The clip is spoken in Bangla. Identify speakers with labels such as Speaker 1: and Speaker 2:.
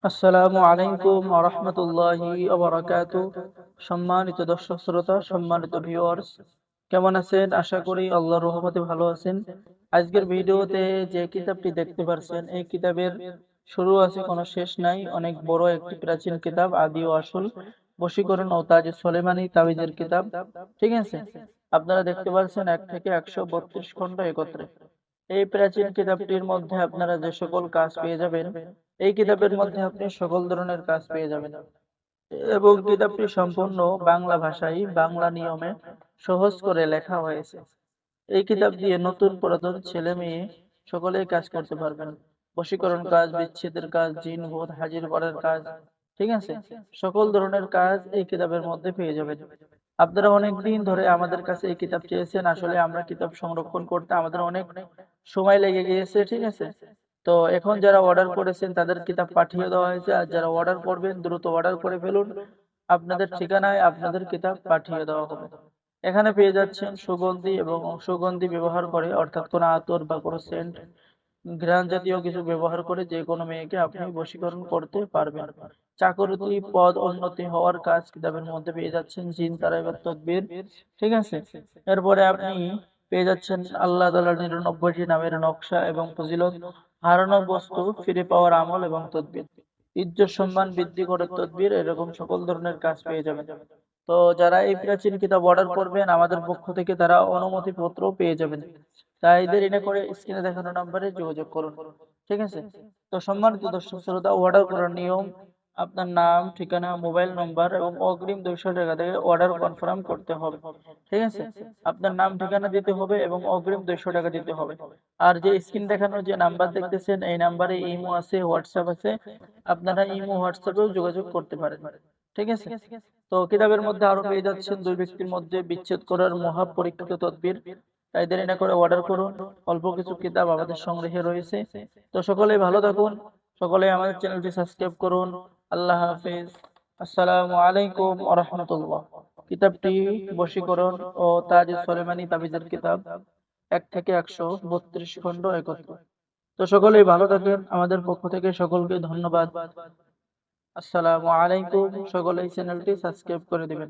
Speaker 1: আসসালামু আলাইকুম ওয়া রাহমাতুল্লাহি ওয়া বারাকাতুহু। সম্মানিত দর্শক শ্রোতা, সম্মানিত ভিউয়ার্স, কেমন আছেন? আশা করি আল্লাহর রহমতে ভালো আছেন। আজকের ভিডিওতে যে কিতাবটি দেখতে পারছেন, এই কিতাবের শুরু আছে, কোনো শেষ নাই। অনেক বড় একটি প্রাচীন কিতাব, আদি ও আসল বশীকরণ ও তাজ সুলেমানি তাবিজের কিতাব। ঠিক আছে, আপনারা দেখতে পাচ্ছেন 1 থেকে 132 খণ্ড একত্রে। এই প্রাচীন কিতাবটির মধ্যে আপনারা যে সকল কাজ পেয়ে যাবেন, এই কিতাবের মধ্যে আপনি সকল ধরনের কাজ পেয়ে যাবেন। এবং কিতাবটি সম্পূর্ণ বাংলা ভাষায়, বাংলা নিয়মে সহজ করে লেখা হয়েছে। এই কিতাব দিয়ে নতুন পুরাতন ছেলে মেয়ে সকলেই কাজ করতে পারবেন। বশীকরণ কাজ, বিচ্ছেদের কাজ, জিন ভূত হাজির করার কাজ, ঠিক আছে, সকল ধরনের কাজ এই কিতাবের মধ্যে পেয়ে যাবেন। আপনারা অনেক দিন ধরে আমাদের কাছে এই কিতাব চেয়েছেন। আসলে আমরা কিতাব সংরক্ষণ করতে আমাদের অনেক সময় লেগে গিয়েছে, ঠিক আছে। তো এখন যারা অর্ডার করেছেন তাদের কিতাব পাঠিয়ে দেওয়া হয়েছে, আর যারা অর্ডার করবেন দ্রুত অর্ডার করে ফেলুন। আপনাদের ঠিকানায় আপনাদের কিতাব পাঠিয়ে দেওয়া হবে। এখানে পেয়ে যাচ্ছেন সুগন্ধি, এবং সুগন্ধি ব্যবহার করে, অর্থাৎ কোনো আতর বা কোনো সেন্ট, ঘ্রাণ জাতীয় কিছু ব্যবহার করে যে কোনো মেয়েকে আপনি বশীকরণ করতে পারবেন। চাকরতি পদ উন্নতি হওয়ার কাজ কিতাবের মধ্যে পেয়ে যাচ্ছেন। জিন তারাইবার তদবির, ঠিক আছে। এরপরে আপনি পেয়ে যাচ্ছেন আল্লাহ তাআলার 99টি নামের নকশা এবং ফজিলত, হারানো বস্তু ফিরে পাওয়ার আমল এবং তদবির, ইজ্জত সম্মান বৃদ্ধি করে তদবির, এরকম সকল ধরনের কাজ পেয়ে যাবেন। তো যারা এই প্রাচীন কিতাব অর্ডার করবেন আমাদের পক্ষ থেকে, তারা অনুমতি পত্র পেয়ে যাবেন। তাই দেরি না করে স্ক্রিনে দেখানো নম্বরে যোগাযোগ করুন, ঠিক আছে। তো সম্মানিত দর্শক শ্রোতা, অর্ডার করার নিয়ম: আপনার নাম, ঠিকানা, মোবাইল নম্বর এবং অগ্রিম 200 টাকা দিয়ে অর্ডার কনফার্ম করতে হবে, ঠিক আছে। আপনার নাম ঠিকানা দিতে হবে এবং অগ্রিম 200 টাকা দিতে হবে। আর যে স্ক্রিন দেখানো যে নাম্বার দেখতেছেন, এই নাম্বারে ইমো আছে, হোয়াটসঅ্যাপ আছে। আপনারা ইমো হোয়াটসঅ্যাপেও যোগাযোগ করতে পারেন, ঠিক আছে। তো কিতাবের মধ্যে আরো পেয়ে যাচ্ছেন দুই ব্যক্তির মধ্যে বিচ্ছেদ করার মহা পরীক্ষিত তদবির। তাই দেরি না করে অর্ডার করুন। অল্প কিছু কিতাব আমাদের সংগ্রহে রয়েছে। তো সকলেই ভালো থাকুন, সকলেই আমাদের চ্যানেলটি সাবস্ক্রাইব করুন। আল্লাহ হাফেজ। আসসালামু আলাইকুম ওয়া রাহমাতুল্লাহ। কিতাবটি বশীকরণ ও তাজ সুলেমানি তাবিজের কিতাব, 1 থেকে 132 খণ্ড একত্র। তো সকলেই ভালো থাকেন, আমাদের পক্ষ থেকে সকলকে ধন্যবাদ। আসসালামু আলাইকুম। সকলেই চ্যানেলটি সাবস্ক্রাইব করে দিবেন।